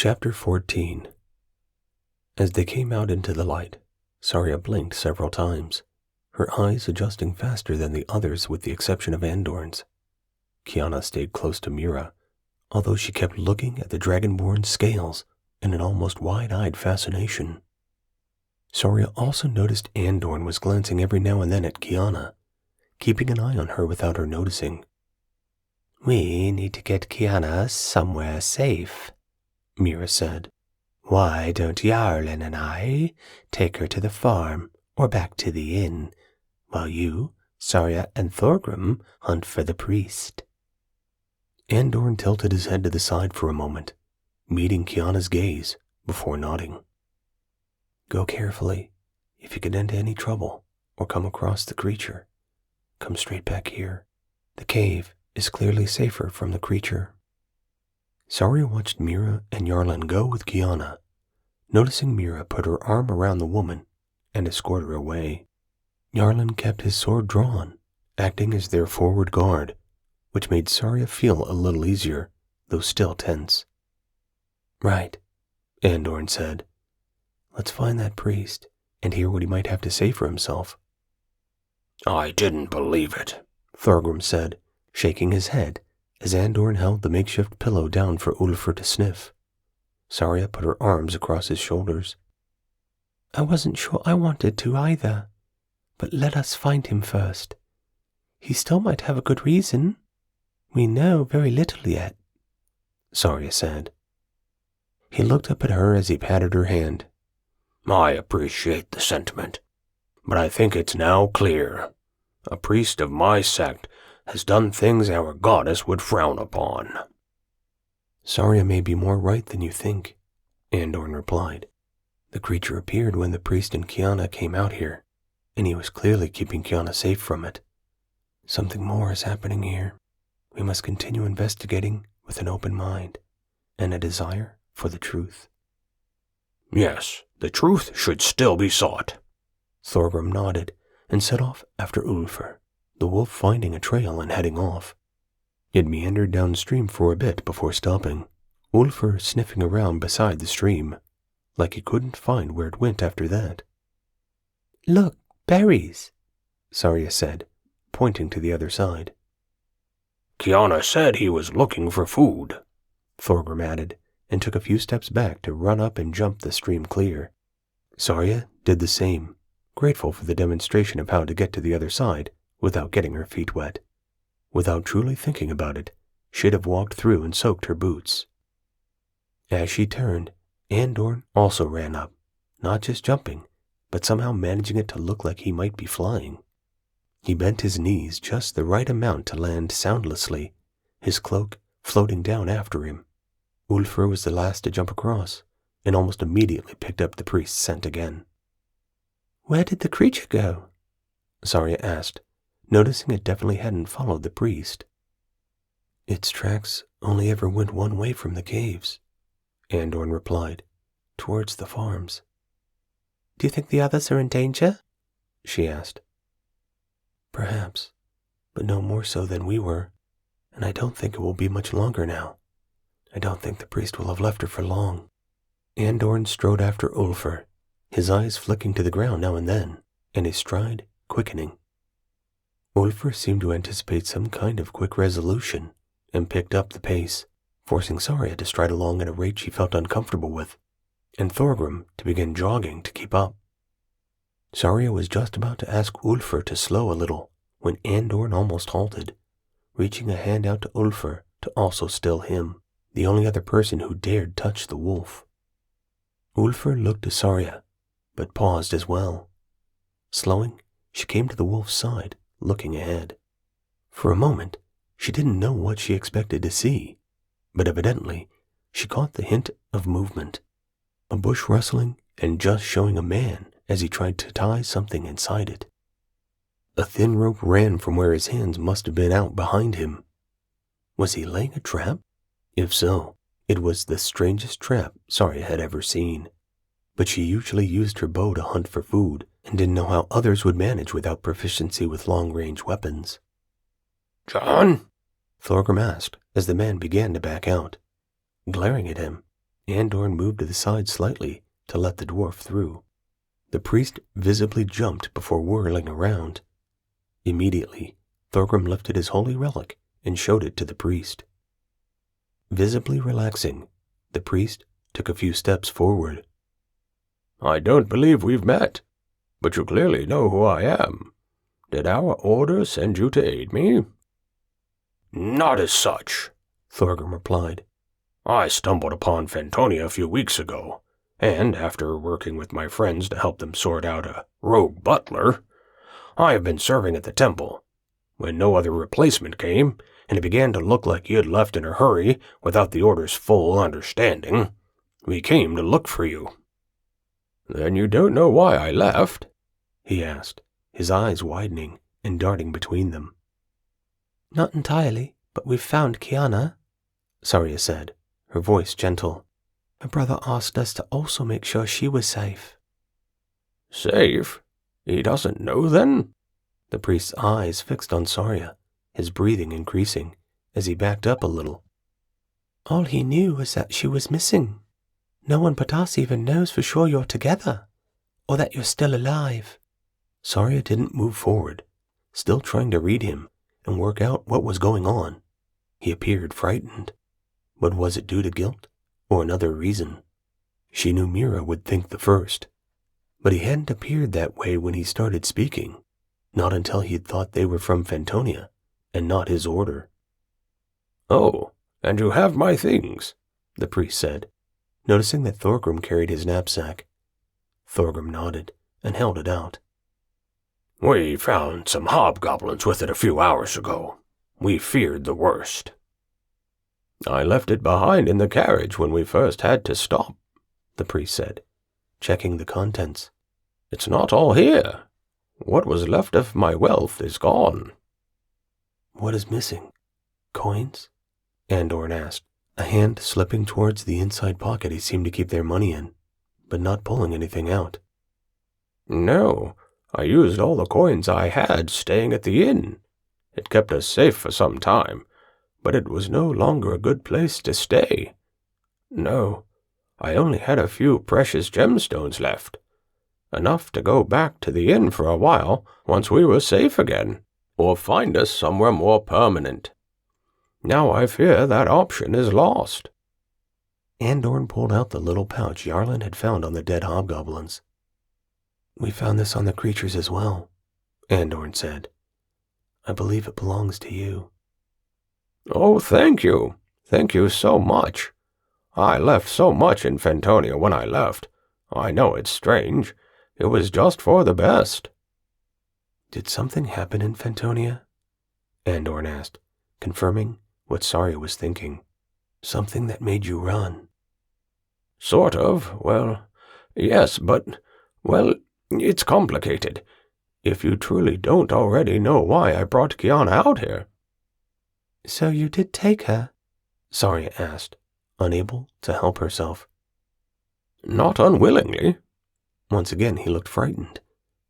Chapter 14. As they came out into the light, Saria blinked several times, her eyes adjusting faster than the others with the exception of Andorn's. Kiana stayed close to Mira, although she kept looking at the dragonborn scales in an almost wide-eyed fascination. Saria also noticed Andorn was glancing every now and then at Kiana, keeping an eye on her without her noticing. "We need to get Kiana somewhere safe," Mira said. "Why don't Yarlin and I take her to the farm or back to the inn, while you, Saria, and Thorgrim hunt for the priest?" Andorn tilted his head to the side for a moment, meeting Kiana's gaze before nodding. "Go carefully. If you get into any trouble or come across the creature, come straight back here. The cave is clearly safer from the creature." Saria watched Mira and Yarlin go with Kiana, noticing Mira put her arm around the woman and escort her away. Yarlin kept his sword drawn, acting as their forward guard, which made Saria feel a little easier, though still tense. "Right," Andorn said. "Let's find that priest and hear what he might have to say for himself." "I didn't believe it," Thorgrim said, shaking his head as Andorn held the makeshift pillow down for Ulfr to sniff. Saria put her arms across his shoulders. "I wasn't sure I wanted to either, but let us find him first. He still might have a good reason. We know very little yet," Saria said. He looked up at her as he patted her hand. "I appreciate the sentiment, but I think it's now clear. A priest of my sect has done things our goddess would frown upon." "Saria may be more right than you think," Andorn replied. "The creature appeared when the priest and Kiana came out here, and he was clearly keeping Kiana safe from it. Something more is happening here. We must continue investigating with an open mind and a desire for the truth." "Yes, the truth should still be sought." Thorgrim nodded and set off after Ulfr, the wolf finding a trail and heading off. It meandered downstream for a bit before stopping, Ulfr sniffing around beside the stream, like he couldn't find where it went after that. "Look, berries," Saria said, pointing to the other side. "Kiana said he was looking for food," Thorgrim added, and took a few steps back to run up and jump the stream clear. Saria did the same, grateful for the demonstration of how to get to the other side without getting her feet wet. Without truly thinking about it, she'd have walked through and soaked her boots. As she turned, Andorn also ran up, not just jumping, but somehow managing it to look like he might be flying. He bent his knees just the right amount to land soundlessly, his cloak floating down after him. Ulfr was the last to jump across, and almost immediately picked up the priest's scent again. "Where did the creature go?" Saria asked, noticing it definitely hadn't followed the priest. "Its tracks only ever went one way from the caves," Andorn replied, "towards the farms." "Do you think the others are in danger?" she asked. "Perhaps, but no more so than we were, and I don't think it will be much longer now. I don't think the priest will have left her for long." Andorn strode after Ulfr, his eyes flicking to the ground now and then, and his stride quickening. Ulfr seemed to anticipate some kind of quick resolution, and picked up the pace, forcing Saria to stride along at a rate she felt uncomfortable with, and Thorgrim to begin jogging to keep up. Saria was just about to ask Ulfr to slow a little when Andorn almost halted, reaching a hand out to Ulfr to also still him, the only other person who dared touch the wolf. Ulfr looked to Saria, but paused as well. Slowing, she came to the wolf's side, looking ahead. For a moment, she didn't know what she expected to see, but evidently she caught the hint of movement, a bush rustling and just showing a man as he tried to tie something inside it. A thin rope ran from where his hands must have been out behind him. Was he laying a trap? If so, it was the strangest trap Saria had ever seen. But she usually used her bow to hunt for food and didn't know how others would manage without proficiency with long-range weapons. "John?" Thorgrim asked as the man began to back out. Glaring at him, Andorn moved to the side slightly to let the dwarf through. The priest visibly jumped before whirling around. Immediately, Thorgrim lifted his holy relic and showed it to the priest. Visibly relaxing, the priest took a few steps forward. I don't believe we've met, but you clearly know who I am. Did our order send you to aid me? Not as such, Thorgrim replied. I stumbled upon Fentonia a few weeks ago, and after working with my friends to help them sort out a rogue butler, I have been serving at the temple. When no other replacement came, and it began to look like you had left in a hurry without the order's full understanding, we came to look for you. Then you don't know why I left? He asked, his eyes widening and darting between them. Not entirely, but we've found Kiana, Saria said, her voice gentle. Her brother asked us to also make sure she was safe. Safe? He doesn't know then? The priest's eyes fixed on Saria, his breathing increasing as he backed up a little. All he knew was that she was missing. No one but us even knows for sure you're together, or that you're still alive. Saria didn't move forward, still trying to read him and work out what was going on. He appeared frightened, but was it due to guilt or another reason? She knew Mira would think the first, but he hadn't appeared that way when he started speaking, not until he'd thought they were from Fentonia and not his order. Oh, and you have my things, the priest said, noticing that Thorgrim carried his knapsack. Thorgrim nodded and held it out. We found some hobgoblins with it a few hours ago. We feared the worst. I left it behind in the carriage when we first had to stop, the priest said, checking the contents. It's not all here. What was left of my wealth is gone. What is missing? Coins? Andorn asked, a hand slipping towards the inside pocket he seemed to keep their money in, but not pulling anything out. No, I used all the coins I had staying at the inn. It kept us safe for some time, but it was no longer a good place to stay. No, I only had a few precious gemstones left, enough to go back to the inn for a while once we were safe again, or find us somewhere more permanent. Now I fear that option is lost. Andorn pulled out the little pouch Yarlin had found on the dead hobgoblins. We found this on the creatures as well, Andorn said. I believe it belongs to you. Oh, thank you. Thank you so much. I left so much in Fentonia when I left. I know it's strange. It was just for the best. Did something happen in Fentonia? Andorn asked, confirming what Saria was thinking. Something that made you run. Sort of. Well, yes, but, well, it's complicated. If you truly don't already know why I brought Kiana out here. So you did take her? Saria asked, unable to help herself. Not unwillingly. Once again he looked frightened,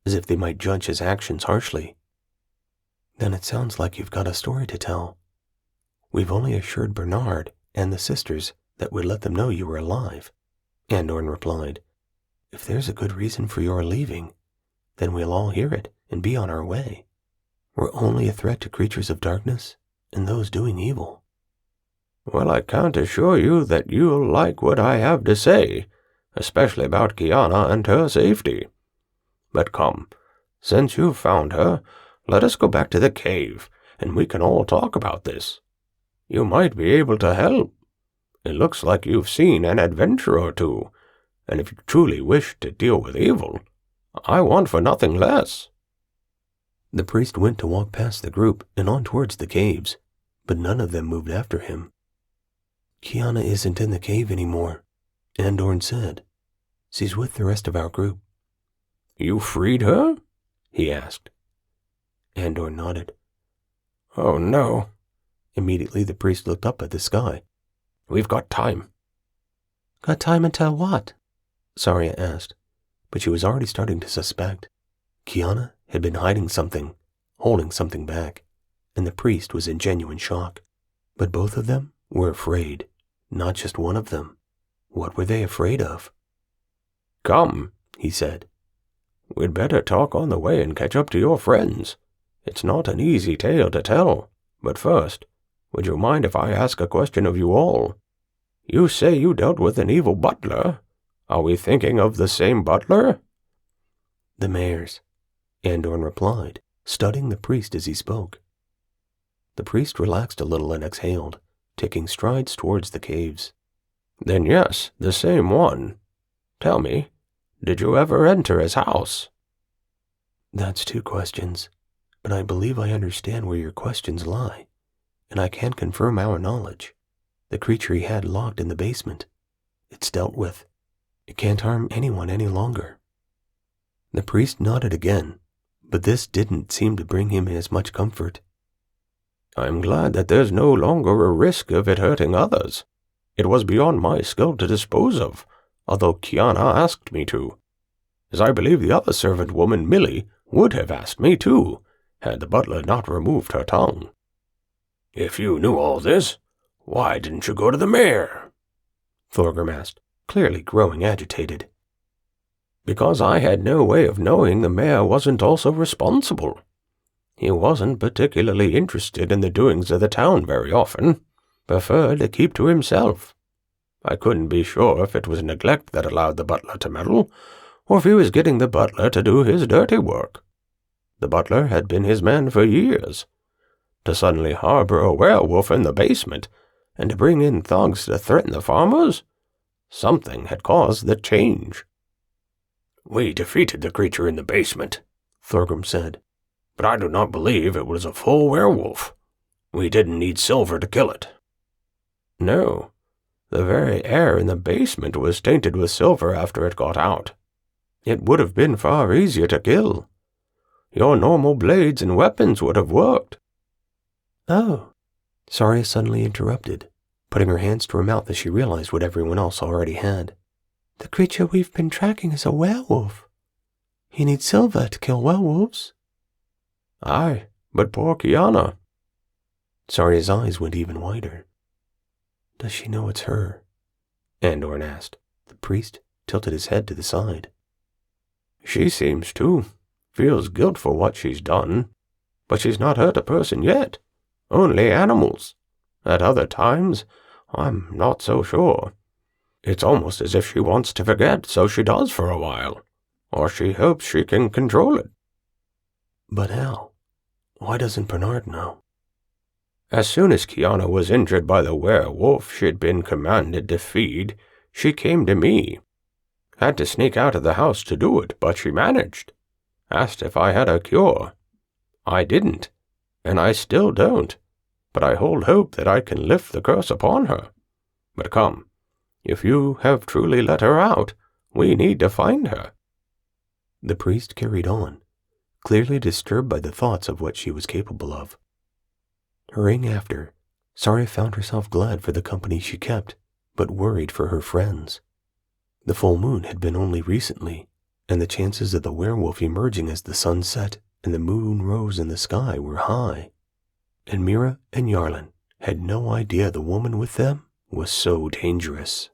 as if they might judge his actions harshly. Then it sounds like you've got a story to tell. We've only assured Bernard and the sisters that we'd let them know you were alive, Andorn replied. If there's a good reason for your leaving, then we'll all hear it and be on our way. We're only a threat to creatures of darkness and those doing evil. Well, I can't assure you that you'll like what I have to say, especially about Kiana and her safety. But come, since you've found her, let us go back to the cave, and we can all talk about this. You might be able to help. It looks like you've seen an adventure or two, and if you truly wish to deal with evil, I want for nothing less. The priest went to walk past the group and on towards the caves, but none of them moved after him. Kiana isn't in the cave anymore, Andorn said. She's with the rest of our group. You freed her? He asked. Andorn nodded. Oh, no. Immediately the priest looked up at the sky. We've got time. Got time until what? Saria asked, but she was already starting to suspect. Kiana had been hiding something, holding something back, and the priest was in genuine shock. But both of them were afraid, not just one of them. What were they afraid of? "Come," he said. "We'd better talk on the way and catch up to your friends. It's not an easy tale to tell. But first, would you mind if I ask a question of you all? You say you dealt with an evil butler. Are we thinking of the same butler?" The mayor's, Andorn replied, studying the priest as he spoke. The priest relaxed a little and exhaled, taking strides towards the caves. "Then yes, the same one. Tell me, did you ever enter his house?" That's 2 questions, but I believe I understand where your questions lie, and I can confirm our knowledge. The creature he had locked in the basement. It's dealt with. It can't harm anyone any longer. The priest nodded again, but this didn't seem to bring him as much comfort. "I'm glad that there's no longer a risk of it hurting others. It was beyond my skill to dispose of, although Kiana asked me to. As I believe the other servant woman, Millie, would have asked me too, had the butler not removed her tongue." "If you knew all this, why didn't you go to the mayor?" Thorgrim asked, clearly growing agitated. "Because I had no way of knowing the mayor wasn't also responsible. He wasn't particularly interested in the doings of the town very often, preferred to keep to himself. I couldn't be sure if it was neglect that allowed the butler to meddle, or if he was getting the butler to do his dirty work. The butler had been his man for years. To suddenly harbor a werewolf in the basement, and to bring in thugs to threaten the farmers, something had caused the change." "We defeated the creature in the basement," Thorgrim said, "but I do not believe it was a full werewolf. We didn't need silver to kill it." "No. The very air in the basement was tainted with silver after it got out. It would have been far easier to kill. Your normal blades and weapons would have worked." "Oh," Saria suddenly interrupted, putting her hands to her mouth as she realized what everyone else already had. "The creature we've been tracking is a werewolf. You need silver to kill werewolves." "Aye, but poor Kiana." Saria's eyes went even wider. "Does she know it's her?" Andorn asked. The priest tilted his head to the side. "She seems to. Feels guilt for what she's done. But she's not hurt a person yet. Only animals. At other times, I'm not so sure. It's almost as if she wants to forget, so she does for a while. Or she hopes she can control it." "But how? Why doesn't Bernard know?" "As soon as Kiana was injured by the werewolf she'd been commanded to feed, she came to me. Had to sneak out of the house to do it, but she managed. Asked if I had a cure. I didn't, and I still don't, but I hold hope that I can lift the curse upon her. But come, if you have truly let her out, we need to find her." The priest carried on, clearly disturbed by the thoughts of what she was capable of. Hurrying after, Saria found herself glad for the company she kept, but worried for her friends. The full moon had been only recently, and the chances of the werewolf emerging as the sun set and the moon rose in the sky were high. And Mira and Yarlin had no idea the woman with them was so dangerous.